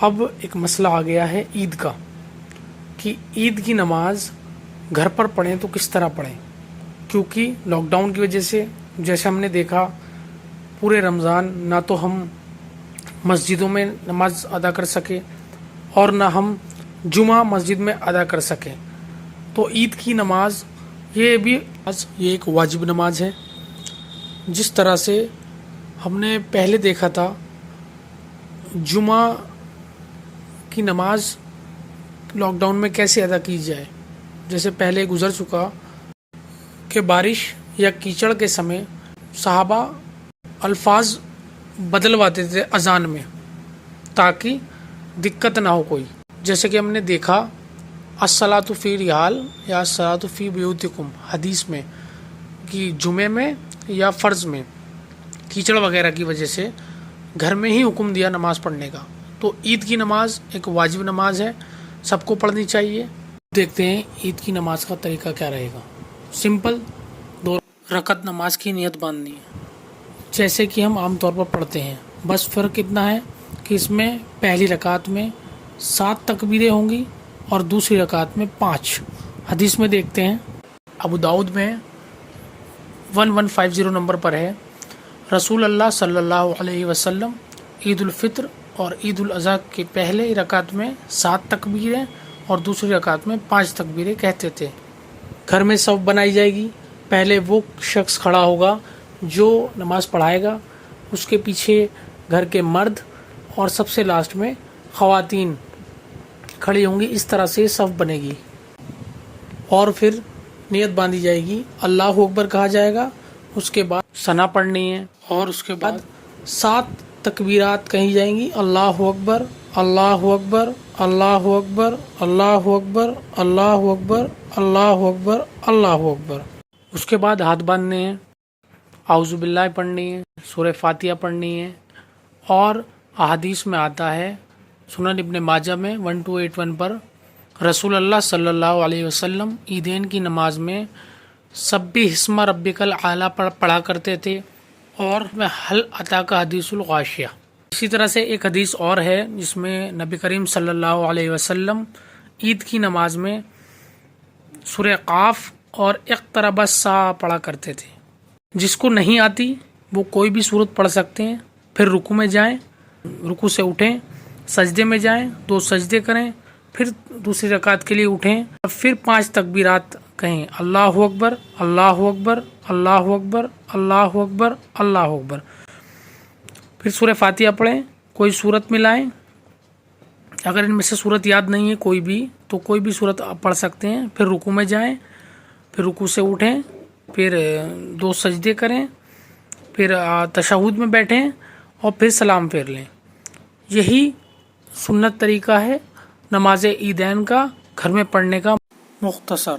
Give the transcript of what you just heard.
اب ایک مسئلہ آ گیا ہے عید کا، کہ عید کی نماز گھر پر پڑھیں تو کس طرح پڑھیں، کیونکہ لاک ڈاؤن کی وجہ سے جیسے ہم نے دیکھا پورے رمضان نہ تو ہم مسجدوں میں نماز ادا کر سکے اور نہ ہم جمعہ مسجد میں ادا کر سکیں، تو عید کی نماز یہ ایک واجب نماز ہے۔ جس طرح سے ہم نے پہلے دیکھا تھا جمعہ کی نماز لاک ڈاؤن میں کیسے ادا کی جائے، جیسے پہلے گزر چکا کہ بارش یا کیچڑ کے سمے صحابہ الفاظ بدلواتے تھے اذان میں تاکہ دقت نہ ہو کوئی، جیسے کہ ہم نے دیکھا الصلاۃ فی رحال یا الصلاۃ فی بیوتکم حدیث میں، کہ جمعے میں یا فرض میں کیچڑ وغیرہ کی وجہ سے گھر میں ہی حکم دیا نماز پڑھنے کا۔ تو عید کی نماز ایک واجب نماز ہے، سب کو پڑھنی چاہیے۔ دیکھتے ہیں عید کی نماز کا طریقہ کیا رہے گا۔ سمپل 2 رکعت نماز کی نیت باندھنی ہے، جیسے کہ ہم عام طور پر پڑھتے ہیں، بس فرق اتنا ہے کہ اس میں پہلی رکعت میں 7 تکبیریں ہوں گی اور دوسری رکعت میں 5۔ حدیث میں دیکھتے ہیں ابو داؤد میں 1150 نمبر پر ہے، رسول اللہ صلی اللہ علیہ وسلم عید الفطر اور عید الاضحیٰ کی پہلے رکعت میں 7 تکبیریں اور دوسری رکعت میں 5 تکبیریں کہتے تھے۔ گھر میں صف بنائی جائے گی، پہلے وہ شخص کھڑا ہوگا جو نماز پڑھائے گا، اس کے پیچھے گھر کے مرد اور سب سے لاسٹ میں خواتین کھڑی ہوں گی، اس طرح سے صف بنے گی، اور پھر نیت باندھی جائے گی، اللہ اکبر کہا جائے گا، اس کے بعد ثنا پڑھنی ہے، اور اس کے بعد 7 تکبیرات کہی جائیں گی، اللہ اکبر اللہ اکبر اللہ اکبر اللہ اکبر اللہ اکبر اللہ اکبر اللہ اکبر۔ اس کے بعد ہاتھ باندھنے ہیں، اعوذ باللہ پڑھنی ہے، سورہ فاتحہ پڑھنی ہے، اور احادیث میں آتا ہے سنن ابن ماجہ میں 1281 پر رسول اللہ صلی اللہ علیہ وسلم عیدین کی نماز میں سبح اسم ربک الاعلی پڑھا کرتے تھے، اور میں حل اتاک حدیث الغاشیہ۔ اسی طرح سے ایک حدیث اور ہے جس میں نبی کریم صلی اللہ علیہ وسلم عید کی نماز میں سورہ قاف اور اقترب الساعہ پڑھا کرتے تھے۔ جس کو نہیں آتی وہ کوئی بھی سورت پڑھ سکتے ہیں، پھر رکوع میں جائیں، رکوع سے اٹھیں، سجدے میں جائیں، 2 سجدے کریں، پھر دوسری رکعت کے لیے اٹھیں، پھر 5 تکبیرات کہیں، اللہ اکبر اللہ اکبر اللہ اکبر اللہ اکبر اللہ اکبر، پھر سورہ فاتحہ پڑھیں، کوئی سورت ملائیں، اگر ان میں سے سورت یاد نہیں ہے کوئی بھی تو کوئی بھی سورت آپ پڑھ سکتے ہیں، پھر رکوع میں جائیں، پھر رکوع سے اٹھیں، پھر 2 سجدے کریں، پھر تشہد میں بیٹھیں، اور پھر سلام پھیر لیں۔ یہی سنت طریقہ ہے نماز عیدین کا گھر میں پڑھنے کا مختصر۔